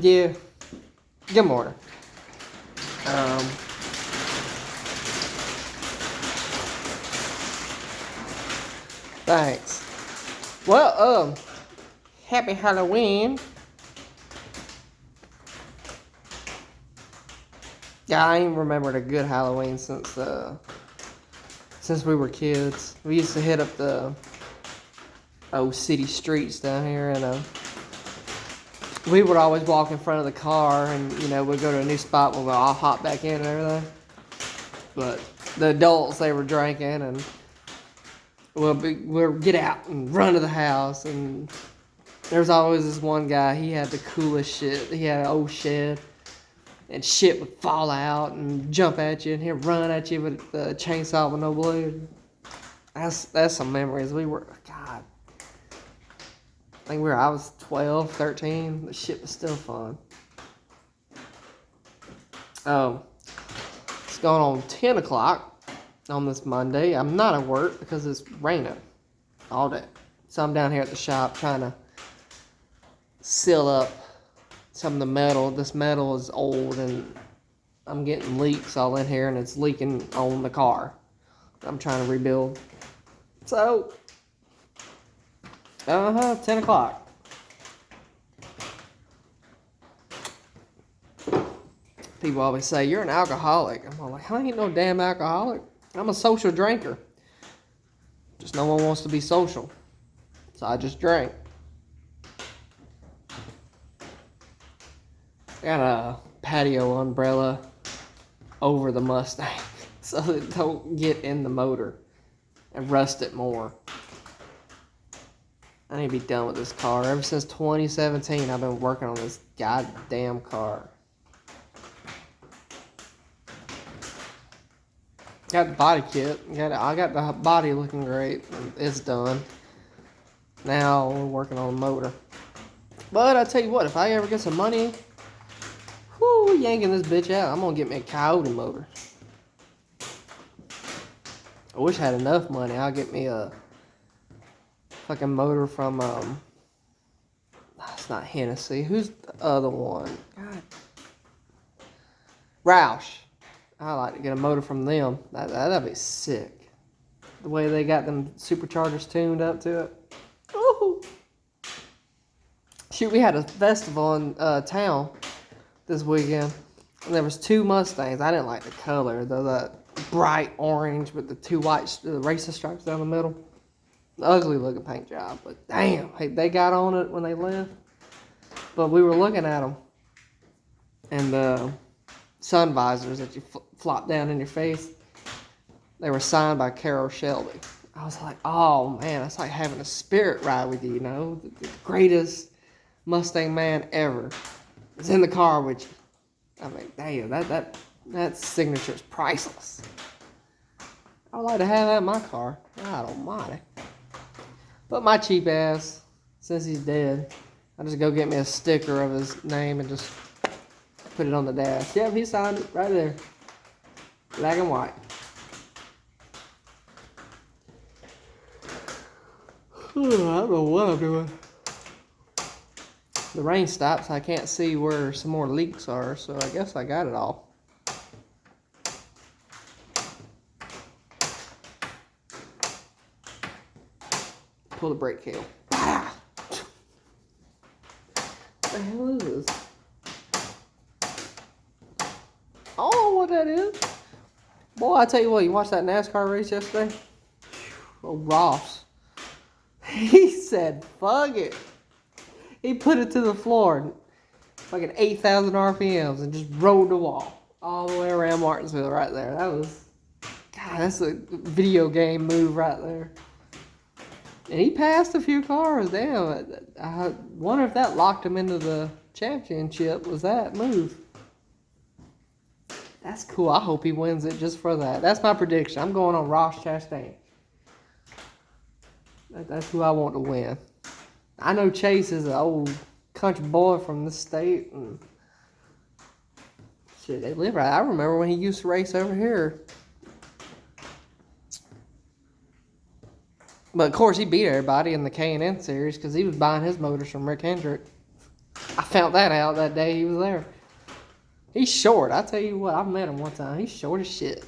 Yeah. Good morning. Um, Thanks. Well, happy Halloween. Yeah, I ain't remembered a good Halloween since we were kids. We used to hit up the old city streets down here, and we would always walk in front of the car, and we'd go to a new spot, we'll all hop back in and everything. But the adults, they were drinking, and we'll get out and run to the house, and there's always this one guy. He had the coolest shit. He had an old shed, and shit would fall out and jump at you, and he'd run at you with the chainsaw with no blade. That's some memories. God, I was 12, 13. The shit was still fun. Oh, it's going on 10 o'clock on this Monday. I'm not at work because it's raining all day. So I'm down here at the shop trying to seal up some of the metal. This metal is old, and I'm getting leaks all in here, and it's leaking on the car. I'm trying to rebuild. So, 10 o'clock. People always say, you're an alcoholic. I'm like, I ain't no damn alcoholic. I'm a social drinker. Just no one wants to be social. So I just drink. I got a patio umbrella over the Mustang so it don't get in the motor and rust it more. I need to be done with this car. Ever since 2017, I've been working on this goddamn car. Got the body kit. I got the body looking great. It's done. Now we're working on the motor. But I tell you what, if I ever get some money, yanking this bitch out, I'm gonna get me a Coyote motor. I wish I had enough money. I'll get me a fucking motor from it's not Hennessy. Who's the other one? God. Roush. I like to get a motor from them. That'd be sick. The way they got them superchargers tuned up to it. Ooh. Shoot, we had a festival in town this weekend, and there was 2 Mustangs. I didn't like the color, the bright orange with the 2 white racing stripes down the middle. Ugly looking paint job, but damn, hey, they got on it when they left. But we were looking at them, and the sun visors that you flop down in your face, they were signed by Carroll Shelby. I was like, oh man, that's like having a spirit ride with you, the greatest Mustang man ever is in the car with you. I mean, damn, that signature's priceless. I would like to have that in my car. God almighty. But my cheap ass, since he's dead, I just go get me a sticker of his name and just put it on the dash. Yep, he signed it right there. Black and white. I don't know what I'm doing. The rain stops. I can't see where some more leaks are, so I guess I got it all. Pull the brake cable. Ah! What the hell is this? I don't know what that is. Boy, I tell you what, you watched that NASCAR race yesterday? Oh, Ross. He said, fuck it. He put it to the floor, like at 8,000 RPMs, and just rode the wall all the way around Martinsville right there. That's a video game move right there. And he passed a few cars. Damn, I wonder if that locked him into the championship, was that move. That's cool. I hope he wins it just for that. That's my prediction. I'm going on Ross Chastain. That's who I want to win. I know Chase is an old country boy from this state, and shit, they live right. I remember when he used to race over here. But of course, he beat everybody in the K&N series because he was buying his motors from Rick Hendrick. I found that out that day he was there. He's short. I tell you what, I met him one time. He's short as shit.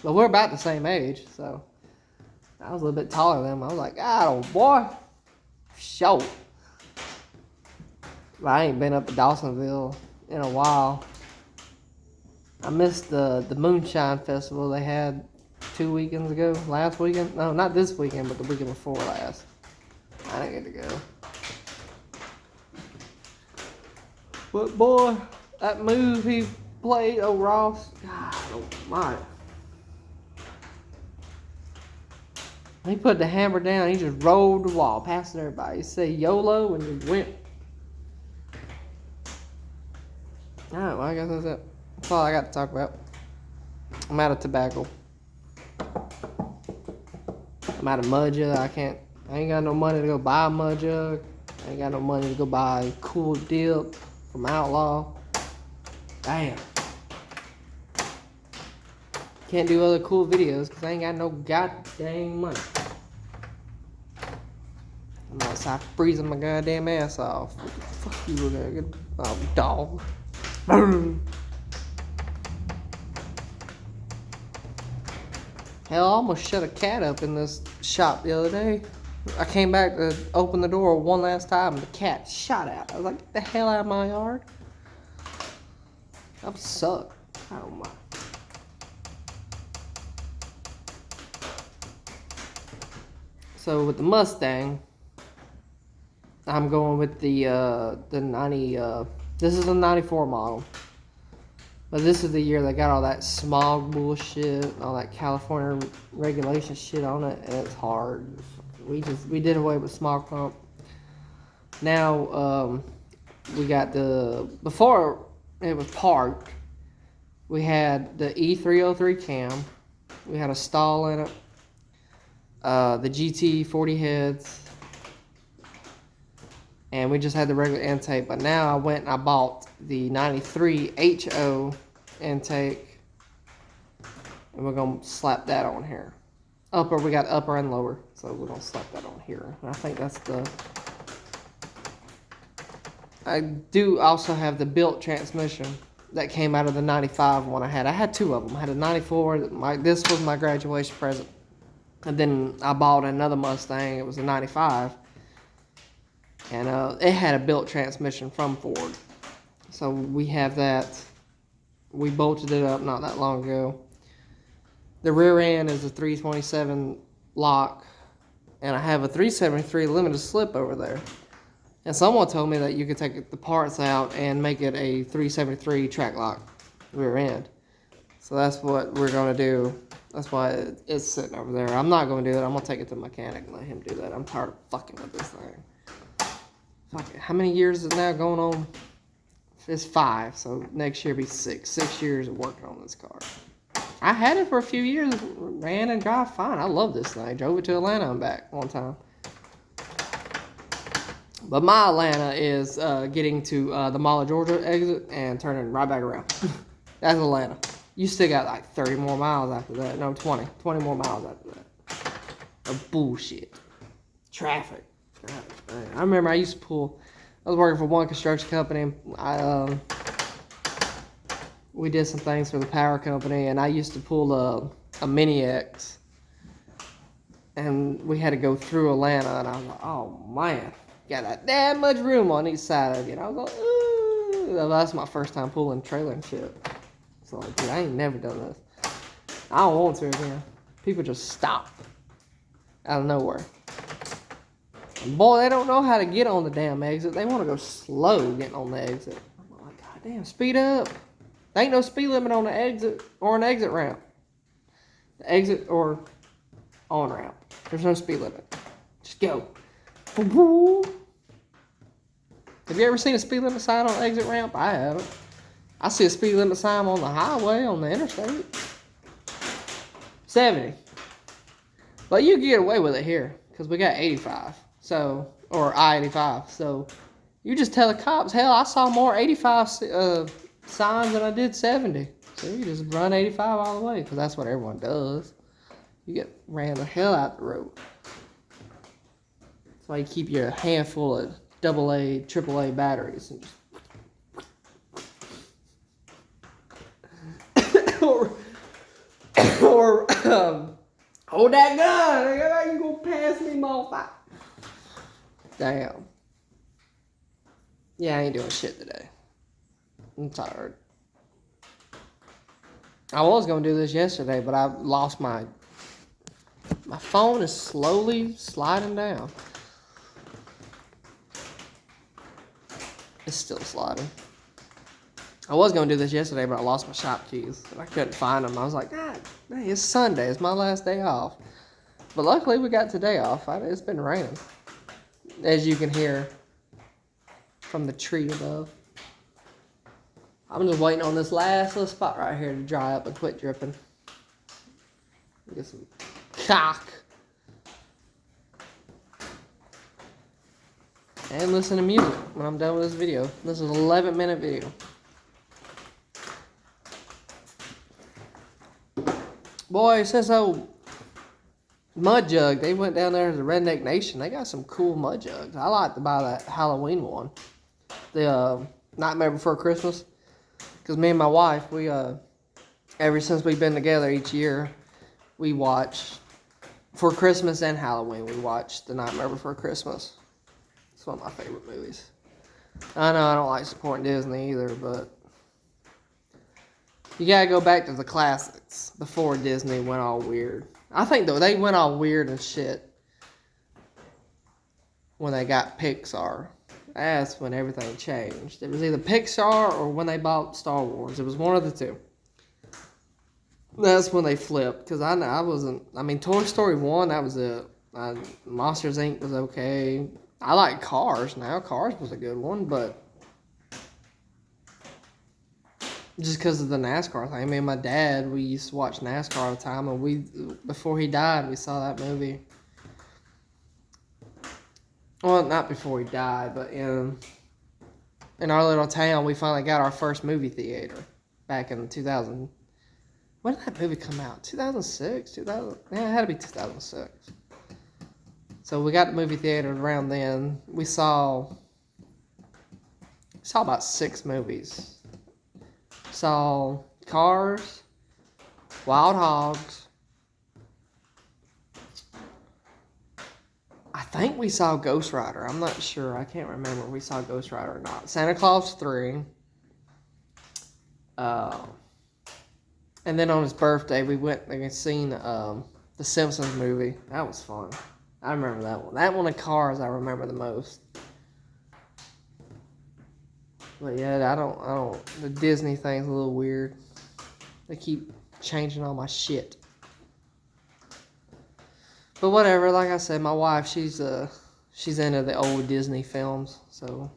But we're about the same age, so I was a little bit taller than him. I was like, God, old boy, short. But I ain't been up to Dawsonville in a while. I missed the Moonshine Festival they had 2 weekends ago. Last weekend? No, not this weekend, but the weekend before last. I didn't get to go. But boy, that move he played, oh Ross, God almighty. He put the hammer down, he just rolled the wall, passing everybody. He said YOLO and just went. Alright, well I guess that's all I got to talk about. I'm out of tobacco. I'm out of mud jug. I ain't got no money to go buy a mud jug. I ain't got no money to go buy Cool Dip from Outlaw. Damn. Can't do other cool videos because I ain't got no goddamn money. I'm outside freezing my goddamn ass off. What the fuck you look at? Good dog. Hell, I almost shut a cat up in this shop the other day. I came back to open the door one last time and the cat shot out. I was like, get the hell out of my yard. That would suck. I don't mind. So with the Mustang, I'm going with the 90, this is a 94 model. But this is the year they got all that smog bullshit, all that California regulation shit on it, and it's hard. We did away with smog pump. Now, we got before it was parked, we had the E303 cam. We had a stall in it. The GT 40 heads. And we just had the regular intake. But now I went and I bought the 93 HO intake. And we're going to slap that on here. We got upper and lower. So we're going to slap that on here. And I think that's I do also have the built transmission that came out of the 95 one I had. I had two of them. I had a 94. This was my graduation present. And then I bought another Mustang. It was a 95. And it had a built transmission from Ford. So we have that. We bolted it up not that long ago. The rear end is a 327 lock. And I have a 373 limited slip over there. And someone told me that you could take the parts out and make it a 373 track lock rear end. So that's what we're going to do. That's why it's sitting over there. I'm not going to do it. I'm going to take it to the mechanic and let him do that. I'm tired of fucking with this thing. Fuck it. How many years is it now going on? It's 5, so next year will be 6. 6 years of working on this car. I had it for a few years. Ran and drive fine. I love this thing. Drove it to Atlanta and back one time. But my Atlanta is getting to the Mall of Georgia exit and turning right back around. That's Atlanta. You still got like 30 more miles after that. No, 20. 20 more miles after that. Of bullshit. Traffic. I remember I used to I was working for one construction company. We did some things for the power company, and I used to pull a Mini X. And we had to go through Atlanta, and I was like, oh man, got that much room on each side of it. I was like, ooh. That's my first time pulling trailer and shit. So like, dude, I ain't never done this. I don't want to again. People just stop out of nowhere. And boy, they don't know how to get on the damn exit. They want to go slow getting on the exit. I'm like, God damn, speed up. There ain't no speed limit on the exit or an exit ramp. The exit or on ramp. There's no speed limit. Just go. Have you ever seen a speed limit sign on an exit ramp? I haven't. I see a speed limit sign on the highway, on the interstate. 70. But you can get away with it here, because we got 85. So, or I-85. So, you just tell the cops, hell, I saw more 85 signs than I did 70. So, you just run 85 all the way, because that's what everyone does. You get ran the hell out the road. That's why you keep your handful of AA, AAA batteries and just Hold that gun. You gonna pass me, motherfucker. Damn. Yeah, I ain't doing shit today. I'm tired. I was gonna do this yesterday, but I lost my phone is slowly sliding down. It's still sliding. I was gonna do this yesterday, but I lost my shop keys. I couldn't find them. I was like, God, hey, it's Sunday. It's my last day off. But luckily, we got today off. It's been raining, as you can hear from the tree above. I'm just waiting on this last little spot right here to dry up and quit dripping. Get some cock. And listen to music when I'm done with this video. This is an 11-minute video. Boy, since old Mud Jug, they went down there to the Redneck Nation. They got some cool mud jugs. I like to buy that Halloween one. The Nightmare Before Christmas. Because me and my wife, we, ever since we've been together each year, we watch, for Christmas and Halloween, we watch The Nightmare Before Christmas. It's one of my favorite movies. I know I don't like supporting Disney either, but you gotta go back to the classics before Disney went all weird. I think, though, they went all weird and shit when they got Pixar. That's when everything changed. It was either Pixar or when they bought Star Wars. It was one of the two. That's when they flipped. Because I wasn't... I mean, Toy Story 1, that was it. Monsters, Inc. was okay. I like Cars now. Cars was a good one, but... just because of the NASCAR thing. I mean, my dad, we used to watch NASCAR all the time. And before he died, we saw that movie. Well, not before he died, but in our little town, we finally got our first movie theater back in 2000. When did that movie come out? 2006? 2000? Yeah, it had to be 2006. So we got the movie theater around then. We saw about 6 movies. Saw Cars, Wild Hogs. I think we saw Ghost Rider. I'm not sure. I can't remember if we saw Ghost Rider or not. Santa Claus 3. And then on his birthday, we went and seen the Simpsons movie. That was fun. I remember that one. That one of Cars I remember the most. But yeah, I don't. The Disney thing's a little weird. They keep changing all my shit. But whatever, like I said, my wife, she's into the old Disney films, so.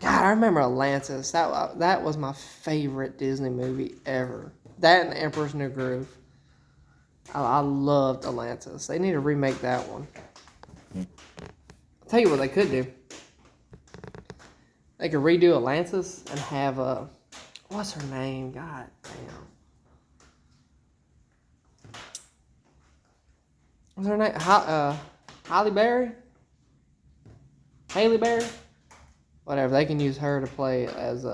God, I remember Atlantis. That was my favorite Disney movie ever. That and The Emperor's New Groove. I loved Atlantis. They need to remake that one. I'll tell you what they could do. They could redo Atlantis and have what's her name? God damn. What's her name? Halle Berry? Halle Berry? Whatever. They can use her to play as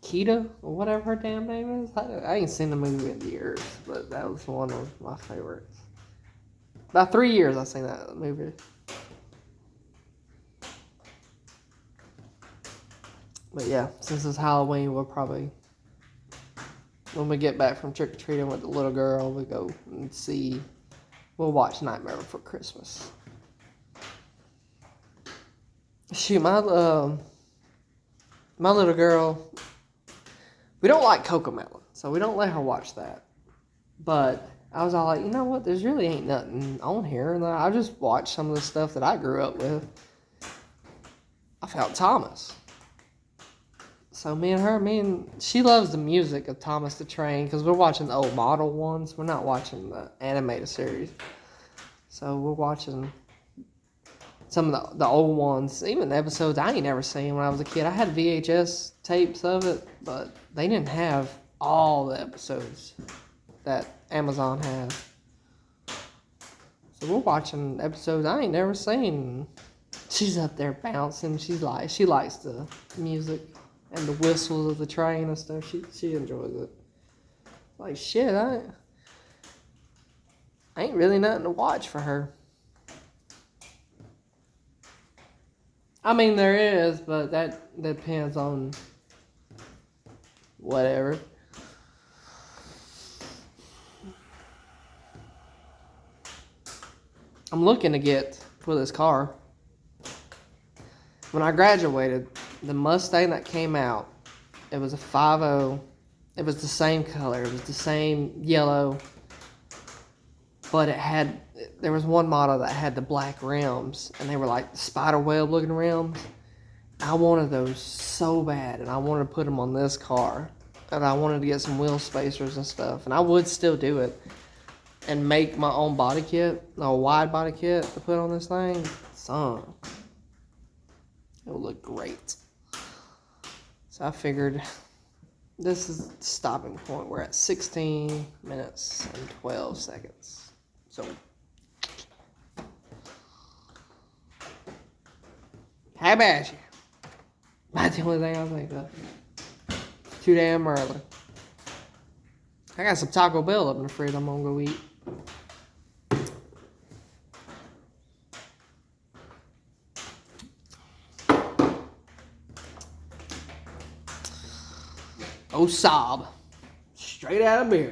Kita or whatever her damn name is. I ain't seen the movie in years, but that was one of my favorites. About 3 years I seen that movie. But yeah, since it's Halloween, we'll probably, when we get back from trick-or-treating with the little girl, we go and we'll watch Nightmare Before Christmas. Shoot, my little girl, we don't like Cocomelon, so we don't let her watch that. But I was all like, you know what, there's really ain't nothing on here, and I just watched some of the stuff that I grew up with. I found Thomas. So she loves the music of Thomas the Train, because we're watching the old model ones. We're not watching the animated series. So we're watching some of the old ones, even the episodes I ain't never seen when I was a kid. I had VHS tapes of it, but they didn't have all the episodes that Amazon has. So we're watching episodes I ain't never seen. She's up there bouncing. She likes the music. and the whistles of the train and stuff. She enjoys it. Like shit, I ain't really nothing to watch for her. I mean, there is, but that depends on whatever. I'm looking to get for this car. When I graduated, the Mustang that came out, it was a 5.0. It was the same color. It was the same yellow. But there was one model that had the black rims, and they were like spider web looking rims. I wanted those so bad, and I wanted to put them on this car. And I wanted to get some wheel spacers and stuff, and I would still do it. And make my own body kit, a wide body kit to put on this thing. Son, it will look great. So I figured this is the stopping point. We're at 16 minutes and 12 seconds. So, how about you? That's the only thing I think of. Too damn early. I got some Taco Bell up in the fridge I'm gonna go eat. Oh, sob. Straight out of beer.